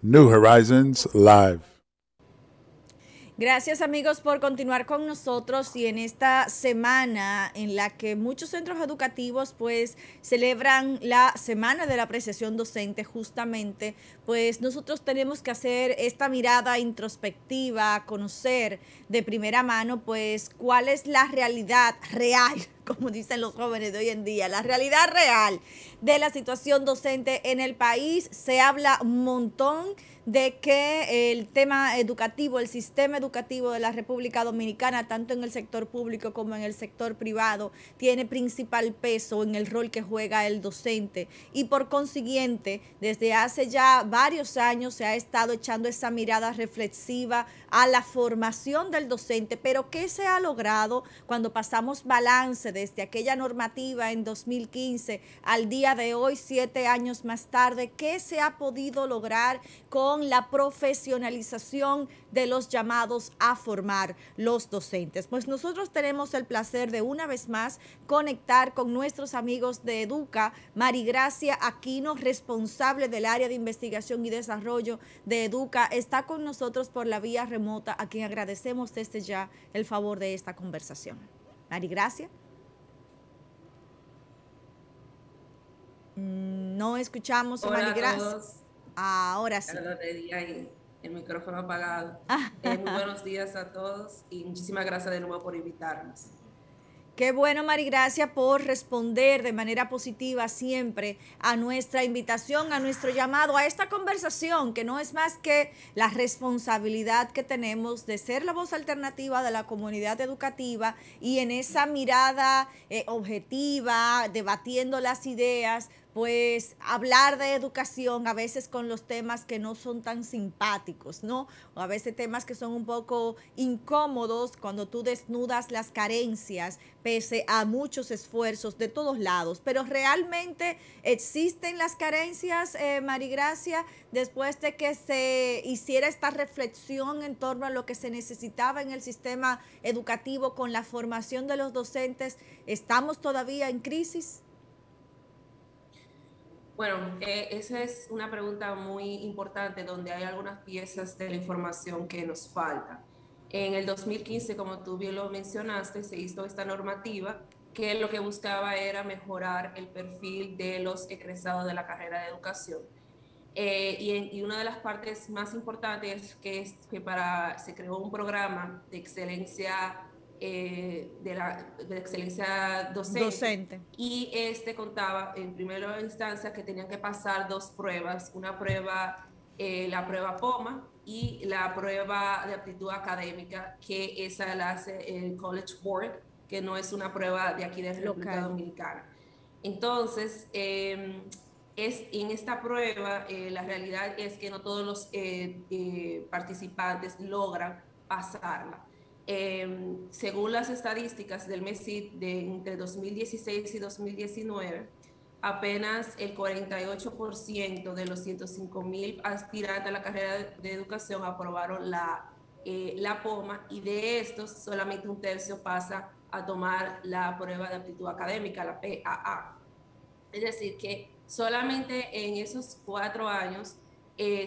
New Horizons Live. Gracias amigos por continuar con nosotros y en esta semana en la que muchos centros educativos pues celebran la semana de la apreciación docente justamente, pues nosotros tenemos que hacer esta mirada introspectiva, conocer de primera mano pues cuál es la realidad real, como dicen los jóvenes de hoy en día, la realidad real de la situación docente en el país. Se habla un montón de que el tema educativo, el sistema educativo de la República Dominicana, tanto en el sector público como en el sector privado, tiene principal peso en el rol que juega el docente y por consiguiente, desde hace ya varios años se ha estado echando esa mirada reflexiva a la formación del docente, pero ¿qué se ha logrado cuando pasamos balance desde aquella normativa en 2015 al día de hoy, 7 años más tarde? ¿Qué se ha podido lograr con la profesionalización de los llamados a formar los docentes? Pues nosotros tenemos el placer de una vez más conectar con nuestros amigos de Educa. Marigracia Aquino, responsable del área de investigación y desarrollo de Educa, está con nosotros por la vía remota, a quien agradecemos desde ya el favor de esta conversación. Marigracia. No escuchamos a Hola a Marigracia. todos. Ahora sí. Carla Redía y el micrófono apagado. Muy buenos días a todos y muchísimas gracias de nuevo por invitarnos. Qué bueno, Marigracia, por responder de manera positiva siempre a nuestra invitación, a nuestro llamado, a esta conversación, que no es más que la responsabilidad que tenemos de ser la voz alternativa de la comunidad educativa y en esa mirada objetiva, debatiendo las ideas, pues hablar de educación a veces con los temas que no son tan simpáticos, ¿no? O a veces temas que son un poco incómodos cuando tú desnudas las carencias pese a muchos esfuerzos de todos lados. Pero realmente existen las carencias, Marigracia, después de que se hiciera esta reflexión en torno a lo que se necesitaba en el sistema educativo con la formación de los docentes. ¿Estamos todavía en crisis? Bueno, esa es una pregunta muy importante donde hay algunas piezas de la información que nos faltan. En el 2015, como tú bien lo mencionaste, se hizo esta normativa que lo que buscaba era mejorar el perfil de los egresados de la carrera de educación. Y una de las partes más importantes es que se creó un programa de excelencia, de excelencia docente, Docente. y este contaba en primera instancia que tenían que pasar dos pruebas, una prueba, la prueba POMA y la prueba de aptitud académica, que esa la hace el College Board, que no es una prueba de aquí de República Local. Dominicana. Entonces, en esta prueba, la realidad es que no todos los participantes logran pasarla. Según las estadísticas del MESID entre 2016 y 2019, apenas el 48% de los 105.000 aspirantes a la carrera de educación aprobaron la POMA, y de estos solamente un tercio pasa a tomar la prueba de aptitud académica, la PAA. Es decir, que solamente en esos 4 años,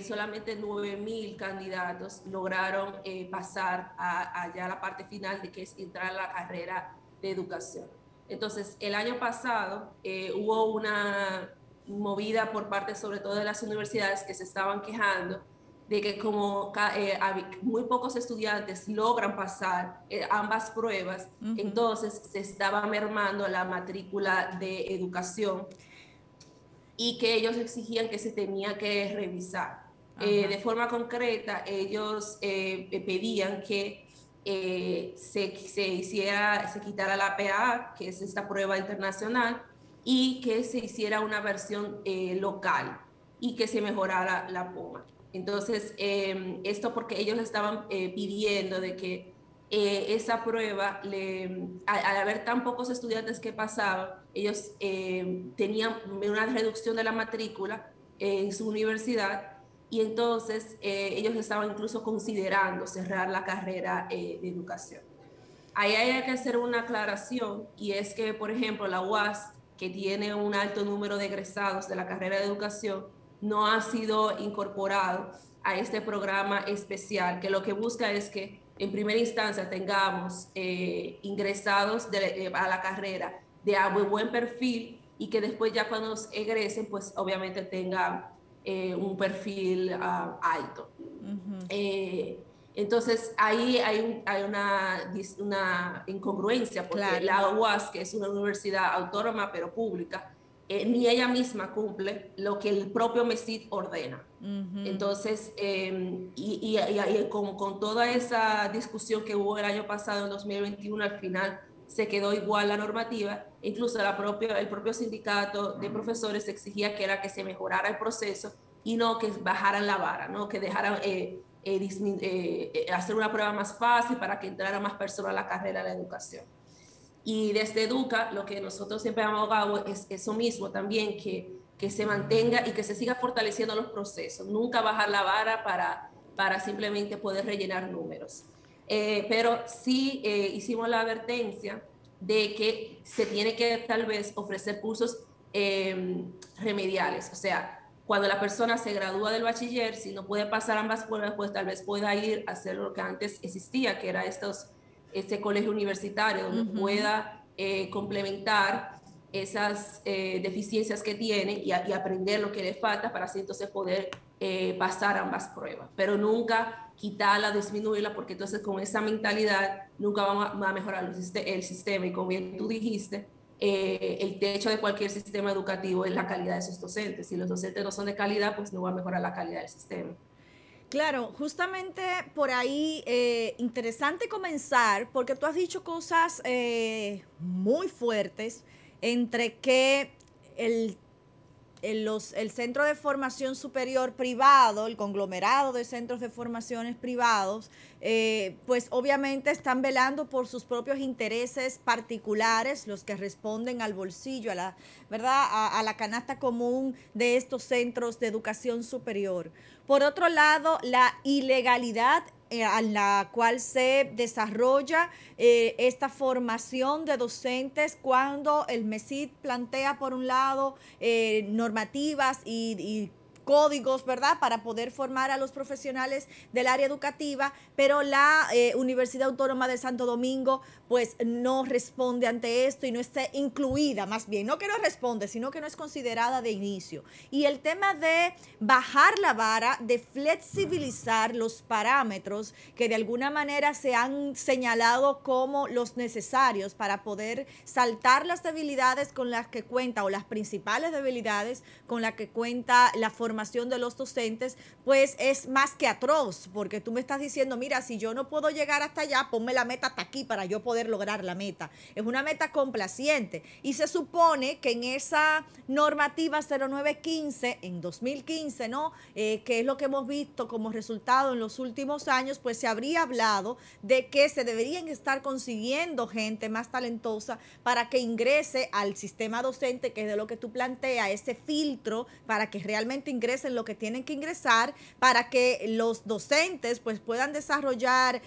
solamente 9.000 candidatos lograron pasar allá a la parte final de que es entrar a la carrera de educación. Entonces, el año pasado hubo una movida por parte sobre todo de las universidades que se estaban quejando de que como muy pocos estudiantes logran pasar ambas pruebas, entonces se estaba mermando la matrícula de educación y que ellos exigían que se tenía que revisar. De forma concreta, ellos pedían que se quitara la PAA, que es esta prueba internacional, y que se hiciera una versión local y que se mejorara la POMA. Entonces, esto porque ellos estaban pidiendo de que esa prueba, al haber tan pocos estudiantes que pasaban, ellos tenían una reducción de la matrícula en su universidad, y entonces ellos estaban incluso considerando cerrar la carrera de educación. Ahí hay que hacer una aclaración, y es que, por ejemplo, la UAS, que tiene un alto número de egresados de la carrera de educación, no ha sido incorporado a este programa especial, que lo que busca es que en primera instancia tengamos ingresados a la carrera de muy buen perfil y que después ya cuando egresen, pues obviamente tengan un perfil alto. Entonces ahí hay una incongruencia, porque claro, la UAS, que es una universidad autónoma pero pública, ni ella misma cumple lo que el propio MESID ordena. Entonces, con toda esa discusión que hubo el año pasado, en 2021, al final se quedó igual la normativa. Incluso el propio sindicato de profesores exigía que se mejorara el proceso y no que bajaran la vara, ¿no? Que dejaran hacer una prueba más fácil para que entrara más personas a la carrera de la educación. Y desde Educa, lo que nosotros siempre hemos abogado es eso mismo también, que se mantenga y que se siga fortaleciendo los procesos, nunca bajar la vara para simplemente poder rellenar números. Pero sí hicimos la advertencia de que se tiene que tal vez ofrecer cursos remediales, o sea, cuando la persona se gradúa del bachiller, si no puede pasar ambas pruebas, pues tal vez pueda ir a hacer lo que antes existía, que era este colegio universitario, donde pueda complementar esas deficiencias que tiene y aprender lo que le falta para así entonces poder pasar ambas pruebas, pero nunca quitarla, disminuirla, porque entonces con esa mentalidad nunca vamos a mejorar el sistema. Y como bien tú dijiste, el techo de cualquier sistema educativo es la calidad de sus docentes. Si los docentes no son de calidad, pues no va a mejorar la calidad del sistema. Claro, justamente por ahí, interesante comenzar, porque tú has dicho cosas muy fuertes, entre que el centro de formación superior privado, el conglomerado de centros de formaciones privados, pues obviamente están velando por sus propios intereses particulares, los que responden al bolsillo, ¿verdad? A la canasta común de estos centros de educación superior. Por otro lado, la ilegalidad a la cual se desarrolla esta formación de docentes cuando el MESID plantea, por un lado, normativas y códigos, ¿verdad?, para poder formar a los profesionales del área educativa, pero la Universidad Autónoma de Santo Domingo pues no responde ante esto y no está incluida, más bien, no que no responde, sino que no es considerada de inicio. Y el tema de bajar la vara, de flexibilizar los parámetros que de alguna manera se han señalado como los necesarios para poder saltar las debilidades con las que cuenta, o las principales debilidades con las que cuenta la formación de los docentes, pues es más que atroz, porque tú me estás diciendo, mira, si yo no puedo llegar hasta allá, ponme la meta hasta aquí para yo poder lograr la meta. Es una meta complaciente y se supone que en esa normativa 0915 en 2015, ¿no? Que es lo que hemos visto como resultado en los últimos años, pues se habría hablado de que se deberían estar consiguiendo gente más talentosa para que ingrese al sistema docente, que es de lo que tú planteas, ese filtro para que realmente ingresen lo que tienen que ingresar, para que los docentes pues puedan desarrollar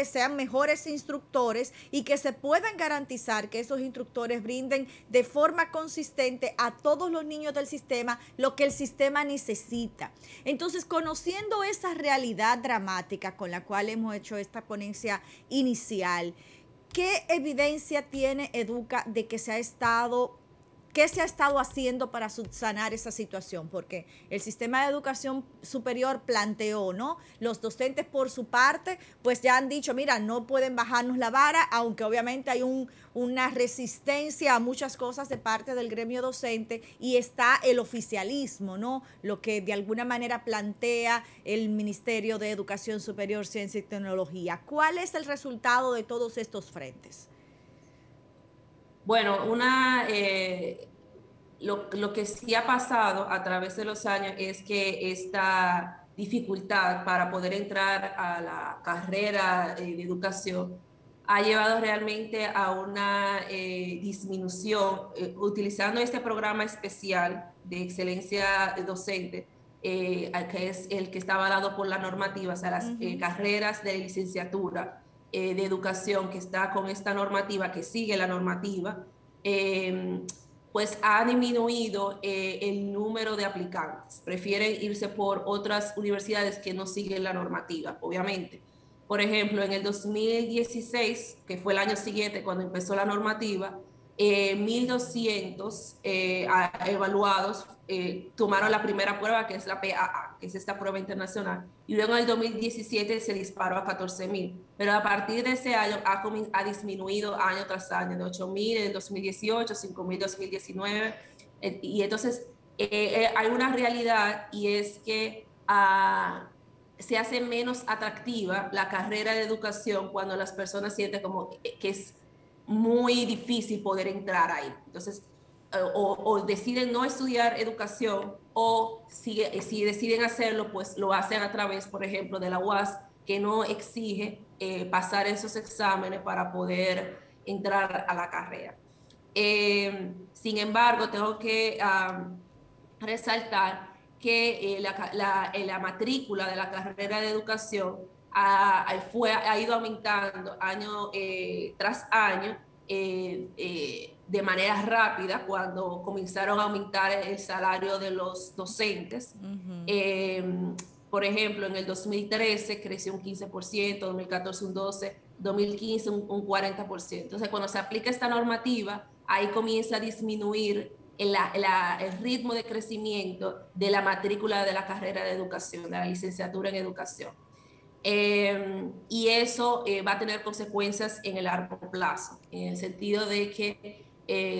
sean mejores instructores y que se puedan garantizar que esos instructores brinden de forma consistente a todos los niños del sistema lo que el sistema necesita. Entonces, conociendo esa realidad dramática con la cual hemos hecho esta ponencia inicial, ¿qué evidencia tiene Educa de que ¿qué se ha estado haciendo para subsanar esa situación? Porque el sistema de educación superior planteó, ¿no? Los docentes por su parte, pues ya han dicho, mira, no pueden bajarnos la vara, aunque obviamente hay una resistencia a muchas cosas de parte del gremio docente, y está el oficialismo, ¿no? Lo que de alguna manera plantea el Ministerio de Educación Superior, Ciencia y Tecnología. ¿Cuál es el resultado de todos estos frentes? Bueno, lo que sí ha pasado a través de los años es que esta dificultad para poder entrar a la carrera de educación ha llevado realmente a una disminución, utilizando este programa especial de excelencia docente, que es el que está avalado por la normativa, o sea, las carreras de licenciatura de educación, que está con esta normativa, que sigue la normativa, pues ha disminuido el número de aplicantes. Prefieren irse por otras universidades que no siguen la normativa, obviamente. Por ejemplo, en el 2016, que fue el año siguiente cuando empezó la normativa, 1.200 evaluados tomaron la primera prueba, que es la PAA, que es esta prueba internacional, y luego en el 2017 se disparó a 14.000, pero a partir de ese año ha disminuido año tras año, de 8.000 en el 2018, 5.000 en 2019, y entonces hay una realidad, y es que se hace menos atractiva la carrera de educación cuando las personas sienten como que es muy difícil poder entrar ahí. Entonces, o deciden no estudiar educación, o si deciden hacerlo, pues lo hacen a través, por ejemplo, de la UAS, que no exige pasar esos exámenes para poder entrar a la carrera. Sin embargo, tengo que resaltar que la matrícula de la carrera de educación ha ido aumentando año tras año de manera rápida cuando comenzaron a aumentar el salario de los docentes. Por ejemplo, en el 2013 creció un 15%, 2014 un 12%, 2015 un 40%. Entonces, cuando se aplica esta normativa, ahí comienza a disminuir el ritmo de crecimiento de la matrícula de la carrera de educación, de la licenciatura en educación. Y eso va a tener consecuencias en el largo plazo, en el sentido de que,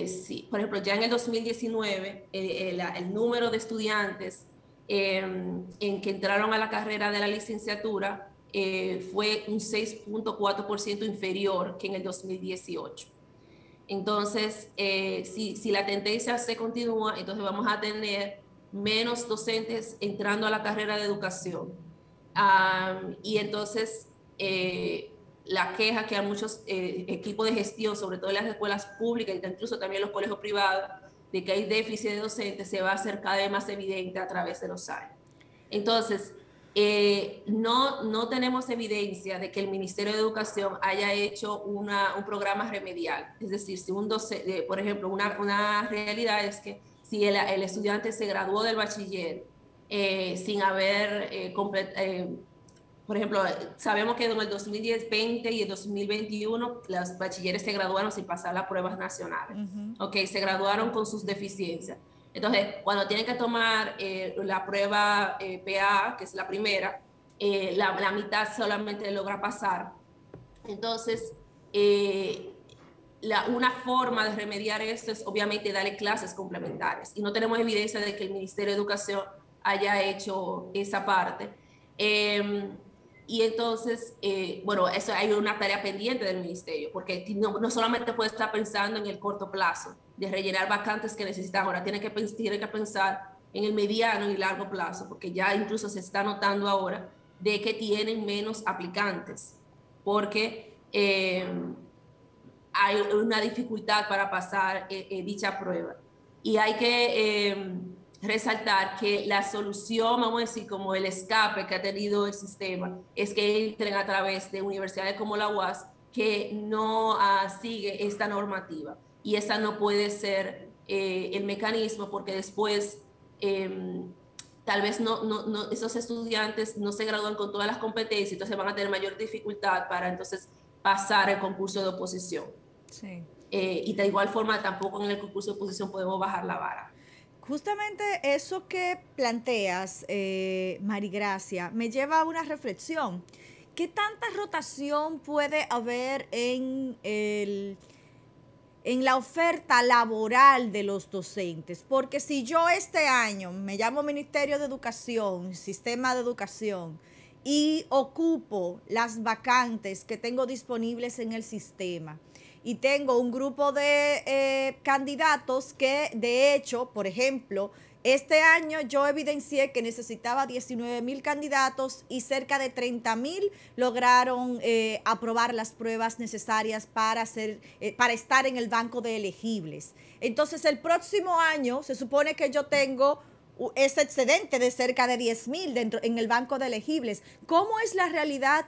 sí, por ejemplo, ya en el 2019, el número de estudiantes en que entraron a la carrera de la licenciatura fue un 6.4% inferior que en el 2018. Entonces, si la tendencia se continúa, entonces vamos a tener menos docentes entrando a la carrera de educación. Y entonces, la queja que hay muchos equipos de gestión, sobre todo en las escuelas públicas y incluso también en los colegios privados, de que hay déficit de docentes, se va a hacer cada vez más evidente a través de los años. Entonces, no tenemos evidencia de que el Ministerio de Educación haya hecho un programa remedial. Es decir, si por ejemplo, una realidad es que si el estudiante se graduó del bachiller sin haber por ejemplo, sabemos que en el 2020 y el 2021 los bachilleres se graduaron sin pasar las pruebas nacionales. Se graduaron con sus deficiencias. Entonces, cuando tienen que tomar la prueba PA, que es la primera, la mitad solamente logra pasar. Entonces, una forma de remediar esto es obviamente darle clases complementarias. Y no tenemos evidencia de que el Ministerio de Educación haya hecho esa parte. Y entonces, bueno, eso hay una tarea pendiente del ministerio, porque no solamente puede estar pensando en el corto plazo, de rellenar vacantes que necesitan, ahora tiene que pensar en el mediano y largo plazo, porque ya incluso se está notando ahora de que tienen menos aplicantes, porque hay una dificultad para pasar dicha prueba. Y hay que resaltar que la solución, vamos a decir, como el escape que ha tenido el sistema, es que entren a través de universidades como la UAS, que no sigue esta normativa. Y esa no puede ser el mecanismo, porque después tal vez esos estudiantes no se gradúan con todas las competencias, entonces van a tener mayor dificultad para entonces pasar el concurso de oposición. Sí. Y de igual forma tampoco en el concurso de oposición podemos bajar la vara. Justamente eso que planteas, Marigracia, me lleva a una reflexión. ¿Qué tanta rotación puede haber en la oferta laboral de los docentes? Porque si yo este año me llamo Ministerio de Educación, Sistema de Educación, y ocupo las vacantes que tengo disponibles en el sistema, y tengo un grupo de candidatos que, de hecho, por ejemplo, este año yo evidencié que necesitaba 19,000 candidatos y cerca de 30,000 lograron aprobar las pruebas necesarias para estar en el banco de elegibles. Entonces, el próximo año se supone que yo tengo ese excedente de cerca de 10,000 en el banco de elegibles. ¿Cómo es la realidad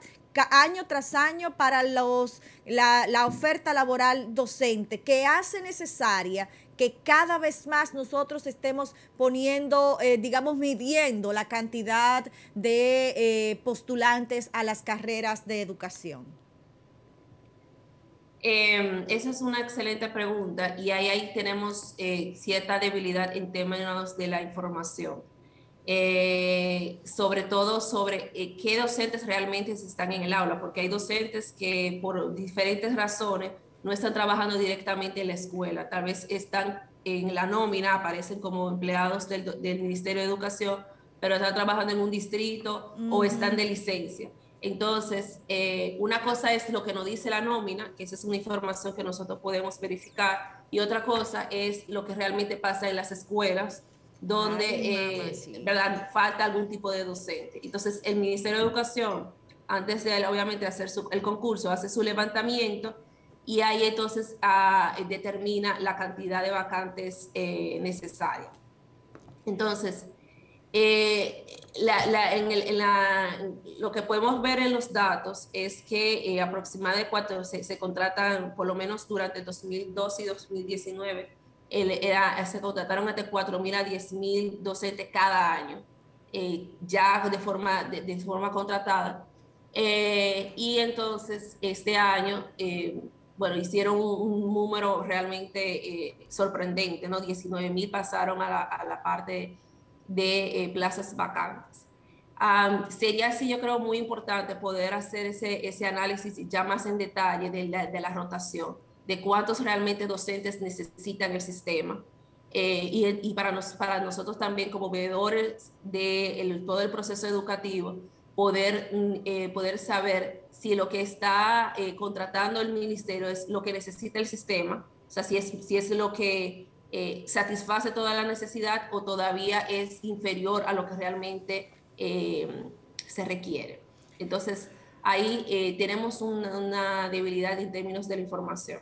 año tras año para la oferta laboral docente, que hace necesaria que cada vez más nosotros estemos poniendo, digamos, midiendo la cantidad de postulantes a las carreras de educación? Esa es una excelente pregunta y ahí tenemos cierta debilidad en términos de la información. Sobre todo sobre qué docentes realmente están en el aula, porque hay docentes que por diferentes razones no están trabajando directamente en la escuela, tal vez están en la nómina, aparecen como empleados del Ministerio de Educación, pero están trabajando en un distrito o están de licencia. Entonces, una cosa es lo que nos dice la nómina, que esa es una información que nosotros podemos verificar, y otra cosa es lo que realmente pasa en las escuelas, donde ¿verdad? Falta algún tipo de docente. Entonces, el Ministerio de Educación, antes de obviamente hacer el concurso, hace su levantamiento y ahí entonces determina la cantidad de vacantes necesarias. Entonces, lo que podemos ver en los datos es que aproximadamente se contratan, por lo menos durante 2012 y 2019, se contrataron entre 4.000 a 10.000 docentes cada año, ya de forma contratada. Y entonces este año, bueno, hicieron un número realmente sorprendente, ¿no? 19.000 pasaron a la parte de plazas vacantes. Sería así, yo creo, muy importante poder hacer ese análisis ya más en detalle de la rotación, de cuántos realmente docentes necesitan el sistema. Y para nosotros también como veedores de todo el proceso educativo, poder saber si lo que está contratando el ministerio es lo que necesita el sistema, o sea, si es lo que satisface toda la necesidad o todavía es inferior a lo que realmente se requiere. Entonces, ahí tenemos una debilidad en términos de la información.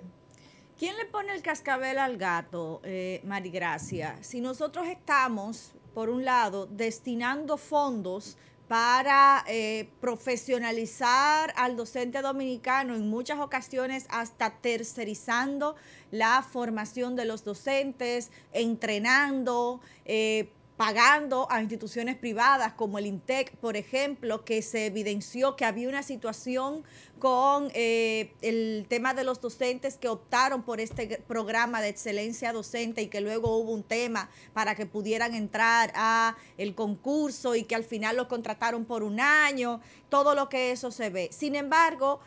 ¿Quién le pone el cascabel al gato, Marigracia? Si nosotros estamos, por un lado, destinando fondos para profesionalizar al docente dominicano, en muchas ocasiones hasta tercerizando la formación de los docentes, entrenando, pagando a instituciones privadas como el INTEC, por ejemplo, que se evidenció que había una situación con el tema de los docentes que optaron por este programa de excelencia docente y que luego hubo un tema para que pudieran entrar a el concurso y que al final los contrataron por un año, todo lo que eso se ve. Sin embargo,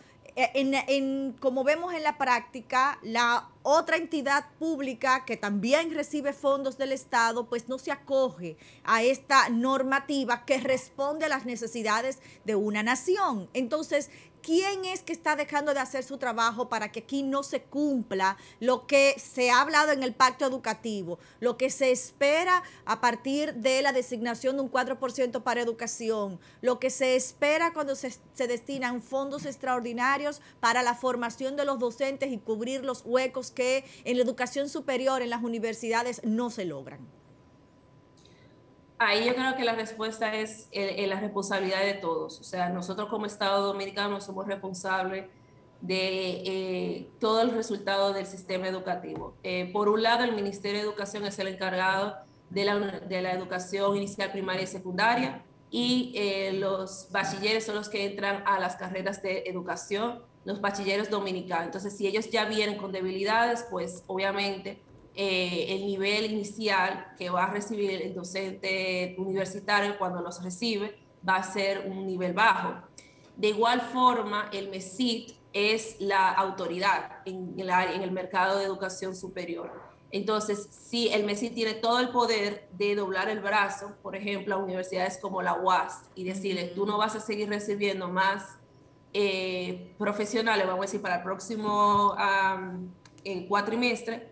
como vemos en la práctica, la otra entidad pública que también recibe fondos del Estado, pues no se acoge a esta normativa que responde a las necesidades de una nación. Entonces, ¿quién es que está dejando de hacer su trabajo para que aquí no se cumpla lo que se ha hablado en el pacto educativo, lo que se espera a partir de la designación de un 4% para educación, lo que se espera cuando se destinan fondos extraordinarios para la formación de los docentes y cubrir los huecos que en la educación superior, en las universidades, no se logran? Ahí yo creo que la respuesta es la responsabilidad de todos. O sea, nosotros como Estado Dominicano somos responsables de todo el resultado del sistema educativo. Por un lado, el Ministerio de Educación es el encargado de la educación inicial, primaria y secundaria, y los bachilleres son los que entran a las carreras de educación, los bachilleros dominicanos. Entonces, si ellos ya vienen con debilidades, pues obviamente el nivel inicial que va a recibir el docente universitario cuando los recibe va a ser un nivel bajo. De igual forma, el MESIT es la autoridad en el mercado de educación superior. Entonces, sí, el MESIT tiene todo el poder de doblar el brazo, por ejemplo, a universidades como la UAS y decirle, tú no vas a seguir recibiendo más profesionales, vamos a decir, para el próximo cuatrimestre,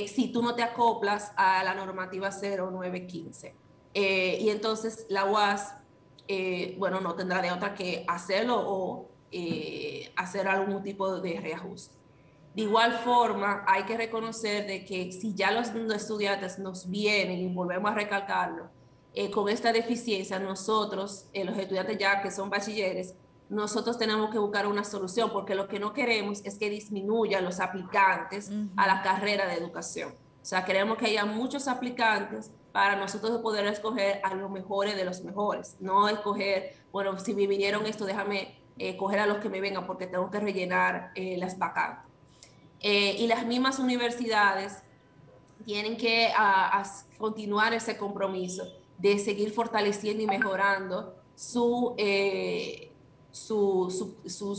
si tú no te acoplas a la normativa 0915. Y entonces la UAS, bueno, no tendrá de otra que hacerlo o hacer algún tipo de reajuste. De igual forma, hay que reconocer de que si ya los estudiantes nos vienen, y volvemos a recalcarlo, con esta deficiencia, nosotros, los estudiantes ya que son bachilleres, nosotros tenemos que buscar una solución, porque lo que no queremos es que disminuyan los aplicantes a la carrera de educación. O sea, queremos que haya muchos aplicantes para nosotros poder escoger a los mejores de los mejores, no escoger, bueno, si me vinieron esto, déjame coger a los que me vengan porque tengo que rellenar las vacantes. Y las mismas universidades tienen que continuar ese compromiso de seguir fortaleciendo y mejorando su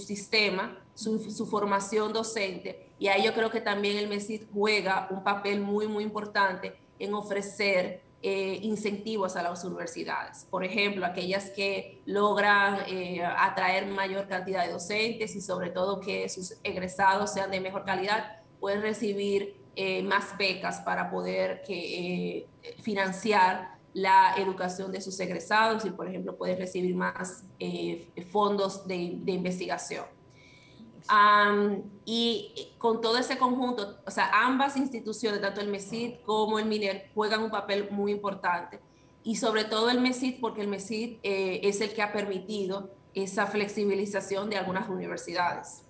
sistema, su formación docente. Y ahí yo creo que también el MESID juega un papel muy, muy importante en ofrecer incentivos a las universidades. Por ejemplo, aquellas que logran atraer mayor cantidad de docentes y sobre todo que sus egresados sean de mejor calidad, pueden recibir más becas para poder financiar la educación de sus egresados y, por ejemplo, pueden recibir más fondos de investigación. Y con todo ese conjunto, o sea, ambas instituciones, tanto el MESID como el MINER, juegan un papel muy importante. Y sobre todo el MESID, porque el MESID es el que ha permitido esa flexibilización de algunas universidades.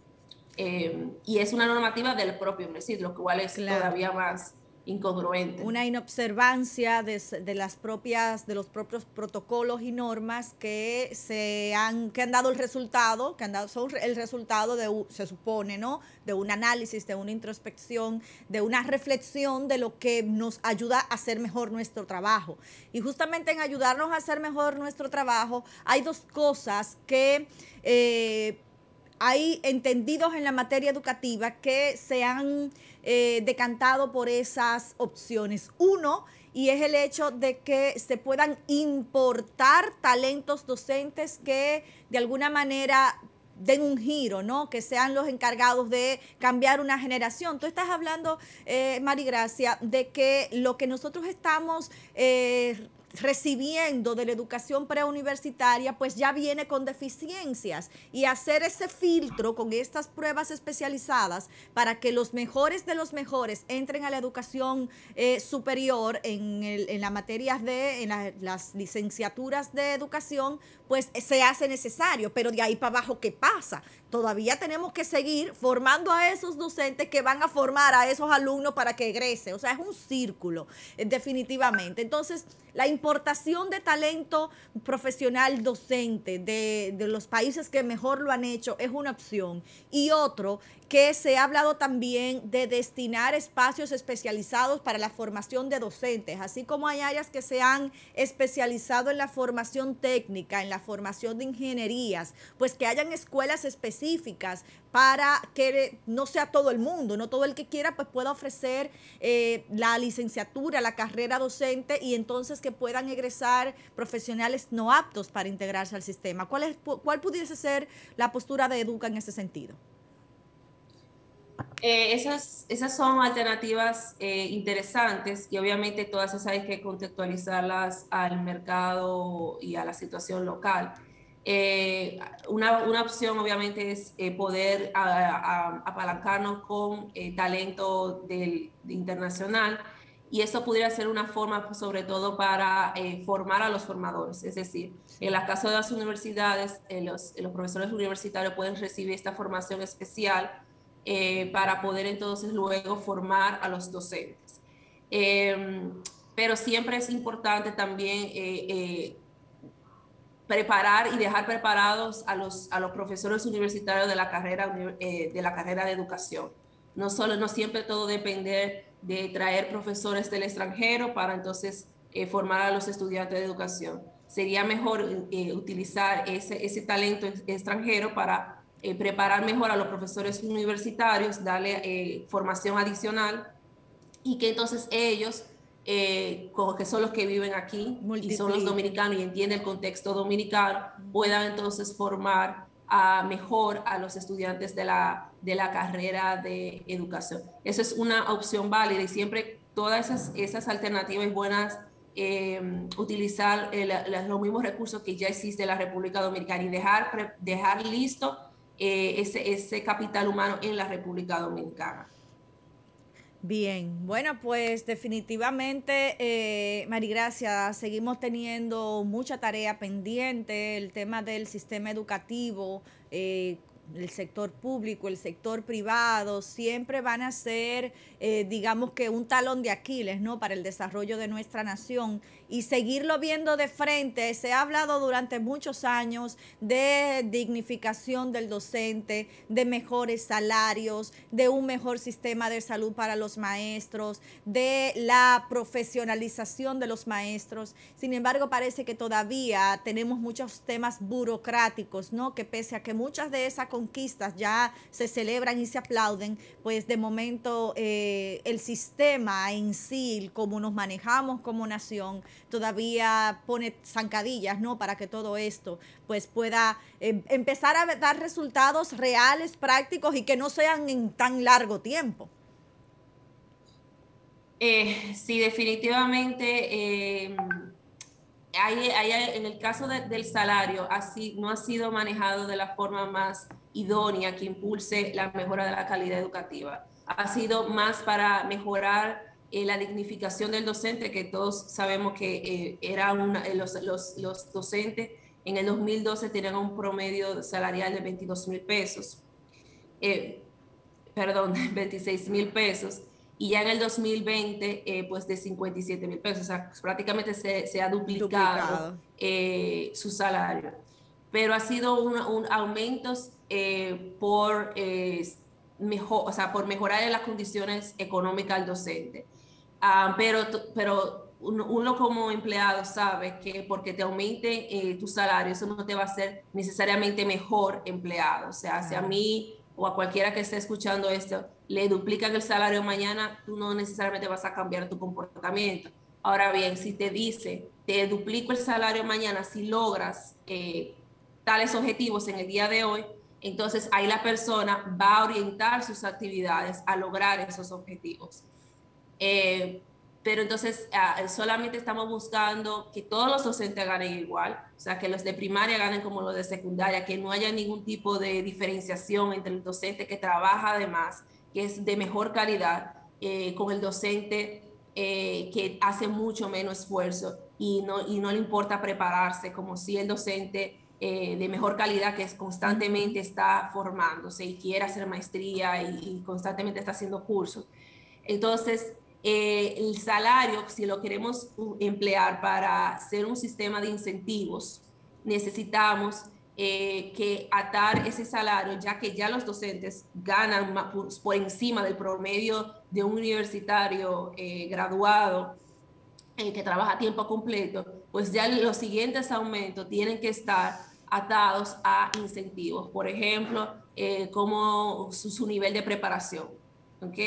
Y es una normativa del propio MESID, lo cual es todavía más incongruente. Una inobservancia de los propios protocolos y normas que han dado el resultado, son el resultado de, se supone, ¿no?, de un análisis, de una introspección, de una reflexión de lo que nos ayuda a hacer mejor nuestro trabajo. Y justamente en ayudarnos a hacer mejor nuestro trabajo, hay dos cosas que hay entendidos en la materia educativa que se han decantado por esas opciones. Uno, y es el hecho de que se puedan importar talentos docentes que de alguna manera den un giro, ¿no?, que sean los encargados de cambiar una generación. Tú estás hablando, Marigracia, de que lo que nosotros estamos recibiendo de la educación preuniversitaria, pues ya viene con deficiencias, y hacer ese filtro con estas pruebas especializadas para que los mejores de los mejores entren a la educación superior en las materias las licenciaturas de educación, pues se hace necesario. Pero de ahí para abajo, ¿qué pasa? Todavía tenemos que seguir formando a esos docentes que van a formar a esos alumnos para que egresen. O sea, es un círculo, definitivamente. Entonces, la importación de talento profesional docente de los países que mejor lo han hecho es una opción. Y otro, que se ha hablado también de destinar espacios especializados para la formación de docentes, así como hay áreas que se han especializado en la formación técnica, en la formación de ingenierías, pues que hayan escuelas específicas para que no sea todo el mundo, no todo el que quiera pues pueda ofrecer la licenciatura, la carrera docente, y entonces que puedan egresar profesionales no aptos para integrarse al sistema. ¿Cuál pudiese ser la postura de Educa en ese sentido? Esas son alternativas interesantes, y obviamente todas esas hay que contextualizarlas al mercado y a la situación local. Una opción obviamente es poder apalancarnos con talento internacional, y eso pudiera ser una forma sobre todo para formar a los formadores. Es decir, en el caso de las universidades, los profesores universitarios pueden recibir esta formación especial para poder entonces luego formar a los docentes. Pero siempre es importante también preparar y dejar preparados a los profesores universitarios de la carrera de educación. No siempre todo depender de traer profesores del extranjero para entonces formar a los estudiantes de educación. Sería mejor utilizar ese talento extranjero para preparar mejor a los profesores universitarios, darle formación adicional, y que entonces ellos, como que son los que viven aquí y son los dominicanos y entienden el contexto dominicano, puedan entonces formar mejor a los estudiantes de la carrera de educación. Eso es una opción válida, y siempre todas esas alternativas buenas, utilizar los mismos recursos que ya existen en la República Dominicana, y dejar listo ese capital humano en la República Dominicana. Bien, bueno, pues definitivamente, Marigracia, seguimos teniendo mucha tarea pendiente. El tema del sistema educativo el sector público, el sector privado, siempre van a ser, digamos que un talón de Aquiles, ¿no? Para el desarrollo de nuestra nación y seguirlo viendo de frente. Se ha hablado durante muchos años de dignificación del docente, de mejores salarios, de un mejor sistema de salud para los maestros, de la profesionalización de los maestros. Sin embargo, parece que todavía tenemos muchos temas burocráticos, ¿no? Que pese a que muchas de esas conquistas ya se celebran y se aplauden, pues de momento el sistema en sí, como nos manejamos como nación, todavía pone zancadillas, ¿no? Para que todo esto pues pueda empezar a dar resultados reales, prácticos y que no sean en tan largo tiempo. Sí, definitivamente. En el caso del salario, así no ha sido manejado de la forma más idónea que impulse la mejora de la calidad educativa. Ha sido más para mejorar la dignificación del docente, que todos sabemos que los docentes en el 2012 tenían un promedio salarial de 22,000 pesos, perdón, 26,000 pesos. Y ya en el 2020, pues de 57,000 pesos, o sea, prácticamente se ha duplicado. Su salario. Pero ha sido un aumentos por mejorar las condiciones económicas del docente. Pero uno como empleado sabe que porque te aumente tu salario, eso no te va a hacer necesariamente mejor empleado. O sea, si a mí o a cualquiera que esté escuchando esto le duplican el salario mañana, tú no necesariamente vas a cambiar tu comportamiento. Ahora bien, si te dice, te duplico el salario mañana si logras tales objetivos en el día de hoy, entonces ahí la persona va a orientar sus actividades a lograr esos objetivos. Pero entonces solamente estamos buscando que todos los docentes ganen igual, o sea, que los de primaria ganen como los de secundaria, que no haya ningún tipo de diferenciación entre el docente que trabaja además, que es de mejor calidad, con el docente que hace mucho menos esfuerzo y no le importa prepararse, como si el docente de mejor calidad que constantemente está formándose y quiere hacer maestría y constantemente está haciendo cursos. Entonces, el salario, si lo queremos emplear para hacer un sistema de incentivos, necesitamos que atar ese salario, ya que ya los docentes ganan por encima del promedio de un universitario graduado que trabaja a tiempo completo, pues ya los siguientes aumentos tienen que estar atados a incentivos. Por ejemplo, como su nivel de preparación, ¿ok?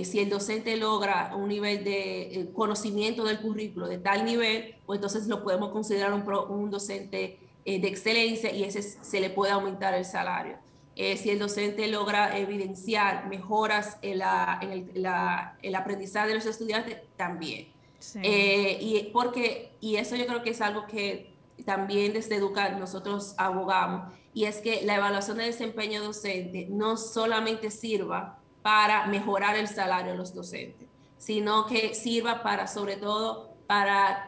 Si el docente logra un nivel de conocimiento del currículo de tal nivel, pues entonces lo podemos considerar un docente de excelencia y ese se le puede aumentar el salario. Si el docente logra evidenciar mejoras en el aprendizaje de los estudiantes, también. Sí. Y eso yo creo que es algo que también desde Educar nosotros abogamos, y es que la evaluación de desempeño docente no solamente sirva para mejorar el salario de los docentes, sino que sirva para, sobre todo, para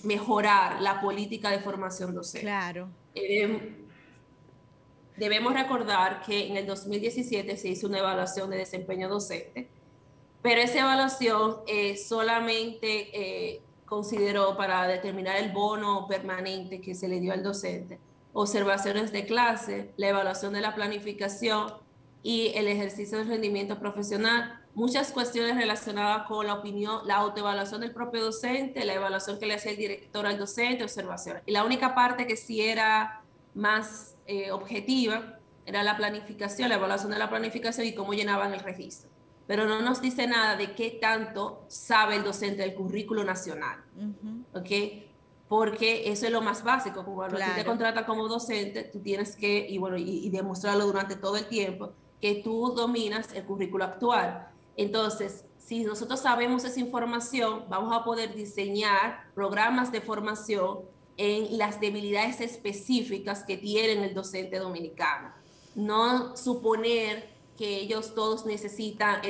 mejorar la política de formación docente. Claro. Debemos recordar que en el 2017 se hizo una evaluación de desempeño docente, pero esa evaluación solamente consideró para determinar el bono permanente que se le dio al docente, observaciones de clase, la evaluación de la planificación y el ejercicio del rendimiento profesional, muchas cuestiones relacionadas con la opinión, la autoevaluación del propio docente, la evaluación que le hacía el director al docente, observaciones. Y la única parte que sí era más objetiva era la planificación, la evaluación de la planificación y cómo llenaban el registro. Pero no nos dice nada de qué tanto sabe el docente del currículo nacional, ¿ok? Porque eso es lo más básico. Cuando claro. Te contrata como docente, tú tienes que, y demostrarlo durante todo el tiempo, que tú dominas el currículo actual. Entonces, si nosotros sabemos esa información, vamos a poder diseñar programas de formación en las debilidades específicas que tiene el docente dominicano. No suponer que ellos todos necesitan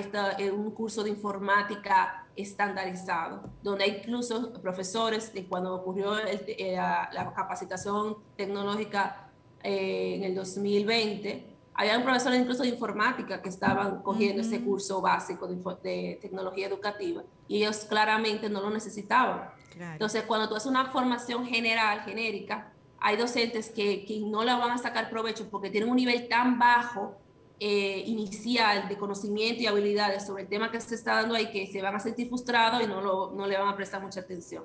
un curso de informática estandarizado, donde hay incluso profesores, cuando ocurrió la capacitación tecnológica en el 2020, había profesores incluso de informática que estaban cogiendo ese curso básico de tecnología educativa y ellos claramente no lo necesitaban. Claro. Entonces, cuando tú haces una formación general, genérica, hay docentes que no la van a sacar provecho porque tienen un nivel tan bajo inicial de conocimiento y habilidades sobre el tema que se está dando ahí que se van a sentir frustrados y no le van a prestar mucha atención.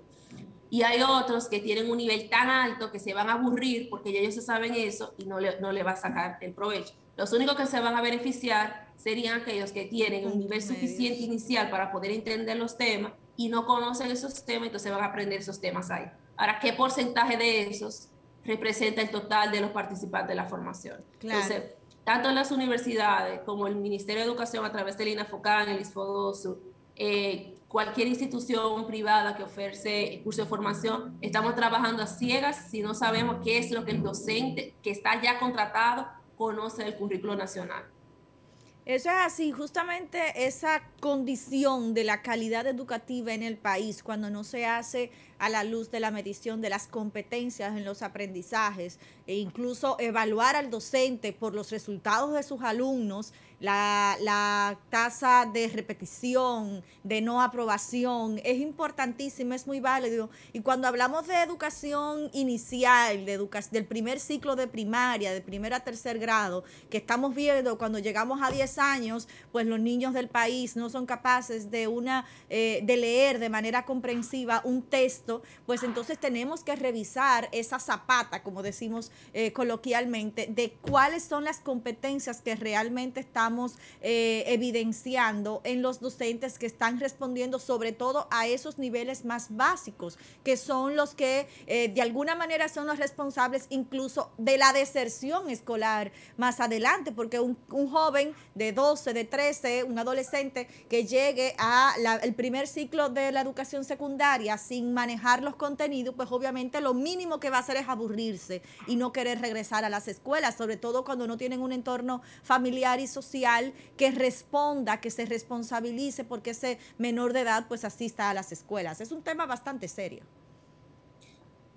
Y hay otros que tienen un nivel tan alto que se van a aburrir porque ya ellos se saben eso y no le va a sacar el provecho. Los únicos que se van a beneficiar serían aquellos que tienen un nivel suficiente inicial para poder entender los temas y no conocen esos temas, entonces van a aprender esos temas ahí. Ahora, ¿qué porcentaje de esos representa el total de los participantes de la formación? Claro. Entonces, tanto en las universidades como el Ministerio de Educación a través del INAFOCAN, el ISFODOSU, cualquier institución privada que ofrece curso de formación, estamos trabajando a ciegas si no sabemos qué es lo que el docente que está ya contratado conoce del currículo nacional. Eso es así, justamente esa condición de la calidad educativa en el país, cuando no se hace a la luz de la medición de las competencias en los aprendizajes e incluso evaluar al docente por los resultados de sus alumnos, la tasa de repetición, de no aprobación, es importantísimo, es muy válido. Y cuando hablamos de educación inicial, del primer ciclo de primaria, de primer a tercer grado, que estamos viendo cuando llegamos a 10 años, pues los niños del país no son capaces de leer de manera comprensiva un texto, pues entonces tenemos que revisar esa zapata, como decimos coloquialmente, de cuáles son las competencias que realmente estamos evidenciando en los docentes que están respondiendo sobre todo a esos niveles más básicos, que son los que de alguna manera son los responsables incluso de la deserción escolar más adelante, porque un joven de 12, de 13, un adolescente que llegue al primer ciclo de la educación secundaria sin manejar los contenidos, pues obviamente lo mínimo que va a hacer es aburrirse y no querer regresar a las escuelas, sobre todo cuando no tienen un entorno familiar y social que responda, que se responsabilice porque ese menor de edad pues asista a las escuelas. Es un tema bastante serio.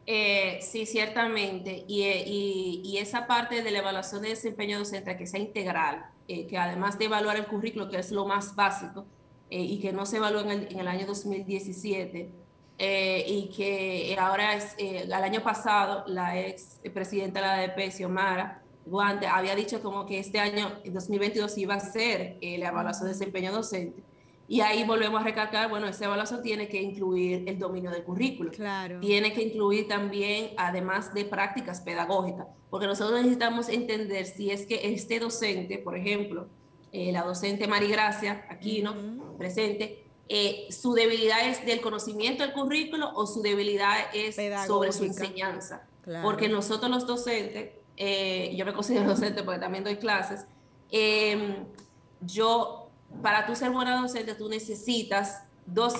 Sí, ciertamente. Y esa parte de la evaluación de desempeño docente que sea integral, que además de evaluar el currículo, que es lo más básico, y que no se evaluó en el año 2017, y que ahora el año pasado la ex presidenta de la ADP, Xiomara Guante, había dicho como que este año, en 2022, iba a ser la evaluación de desempeño docente. Y ahí volvemos a recalcar, bueno, esa evaluación tiene que incluir el dominio del currículo. Claro. Tiene que incluir también, además de prácticas pedagógicas, porque nosotros necesitamos entender si es que este docente, por ejemplo, la docente Marigracia Aquino, presente, su debilidad es del conocimiento del currículo o su debilidad es sobre su enseñanza. Claro. Porque nosotros los docentes, yo me considero docente porque también doy clases, para tú ser buena docente, tú necesitas dos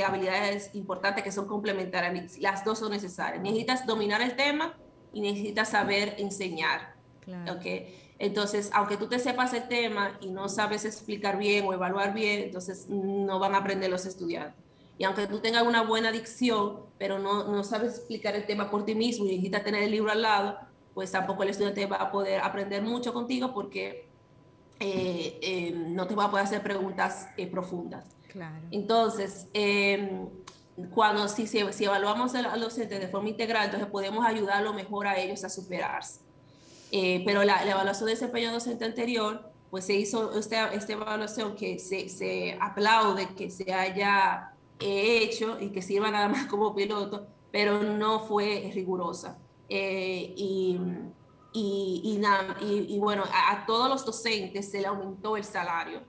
habilidades importantes que son complementarias. Las dos son necesarias. Necesitas dominar el tema y necesitas saber enseñar. Claro. ¿Okay? Entonces, aunque tú te sepas el tema y no sabes explicar bien o evaluar bien, entonces no van a aprender los estudiantes. Y aunque tú tengas una buena dicción, pero no sabes explicar el tema por ti mismo y necesitas tener el libro al lado, pues tampoco el estudiante va a poder aprender mucho contigo porque no te va a poder hacer preguntas profundas. Claro. Entonces, si evaluamos a los docentes de forma integral, entonces podemos ayudarlo mejor a ellos a superarse. Pero la evaluación de desempeño docente anterior, pues se hizo esta evaluación que se aplaude que se haya hecho y que sirva nada más como piloto, pero no fue rigurosa. Y bueno, a todos los docentes se le aumentó el salario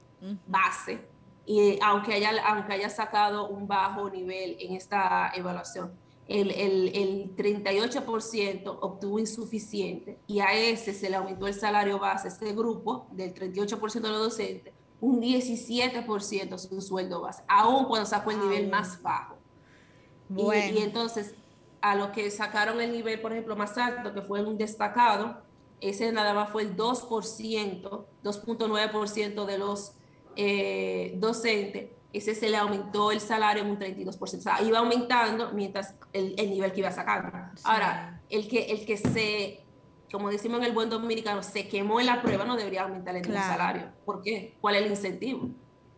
base, y aunque haya sacado un bajo nivel en esta evaluación, el 38% obtuvo insuficiente y a ese se le aumentó el salario base, este grupo del 38% de los docentes, un 17% su sueldo base, aún cuando sacó el nivel más bajo. Bueno. Y entonces, a los que sacaron el nivel, por ejemplo, más alto, que fue un destacado, ese nada más fue el 2.9% de los docentes, ese se le aumentó el salario en un 32%. O sea, iba aumentando mientras el nivel que iba sacando. Sí. Ahora, el que se como decimos en el buen dominicano, se quemó en la prueba, no debería aumentarle ningún salario. ¿Por qué? ¿Cuál es el incentivo?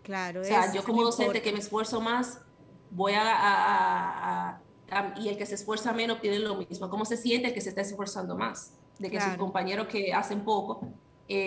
Claro. O sea, yo como docente que me esfuerzo más, voy y el que se esfuerza menos tiene lo mismo. ¿Cómo se siente el que se está esforzando más? De que sus compañeros que hacen poco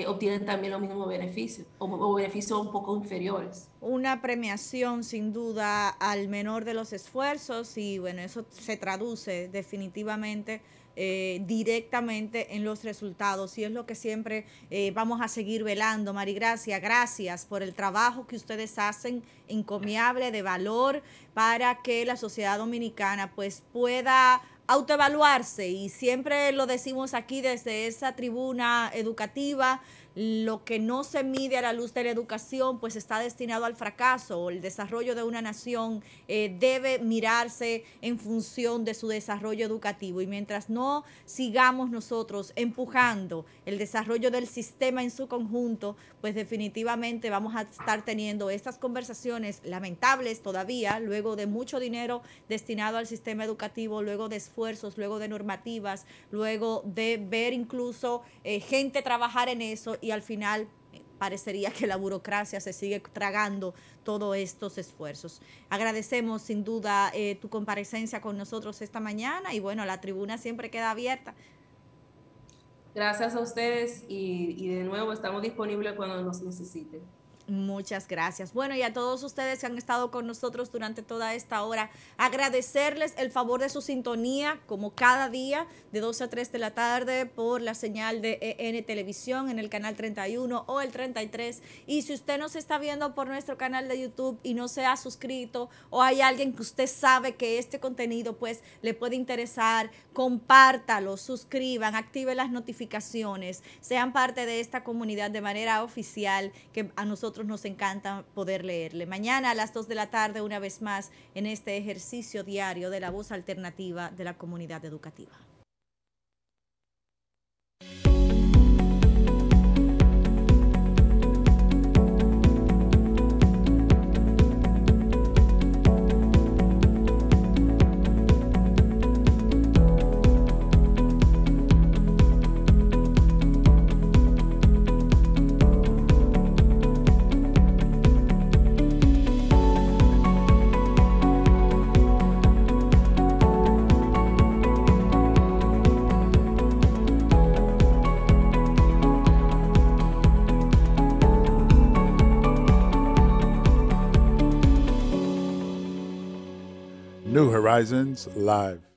obtienen también los mismos beneficios o beneficios un poco inferiores. Una premiación sin duda al menor de los esfuerzos y bueno, eso se traduce definitivamente directamente en los resultados y es lo que siempre vamos a seguir velando. Marigracia, gracias por el trabajo que ustedes hacen, encomiable, de valor, para que la sociedad dominicana pues pueda autoevaluarse, y siempre lo decimos aquí desde esa tribuna educativa: lo que no se mide a la luz de la educación pues está destinado al fracaso. El desarrollo de una nación debe mirarse en función de su desarrollo educativo, y mientras no sigamos nosotros empujando el desarrollo del sistema en su conjunto, pues definitivamente vamos a estar teniendo estas conversaciones lamentables todavía, luego de mucho dinero destinado al sistema educativo, luego de esfuerzos, luego de normativas, luego de ver incluso gente trabajar en eso, y al final parecería que la burocracia se sigue tragando todos estos esfuerzos. Agradecemos sin duda tu comparecencia con nosotros esta mañana, y bueno, la tribuna siempre queda abierta. Gracias a ustedes y de nuevo estamos disponibles cuando nos necesiten. Muchas gracias. Bueno, y a todos ustedes que han estado con nosotros durante toda esta hora, agradecerles el favor de su sintonía, como cada día, de 12 a 3 de la tarde, por la señal de EN Televisión en el canal 31 o el 33. Y si usted nos está viendo por nuestro canal de YouTube y no se ha suscrito, o hay alguien que usted sabe que este contenido pues le puede interesar, compártalo, suscriban, active las notificaciones, sean parte de esta comunidad de manera oficial, que a nosotros nos encanta poder leerle. Mañana a las 2 de la tarde, una vez más, en este ejercicio diario de la voz alternativa de la comunidad educativa. New Horizons Live.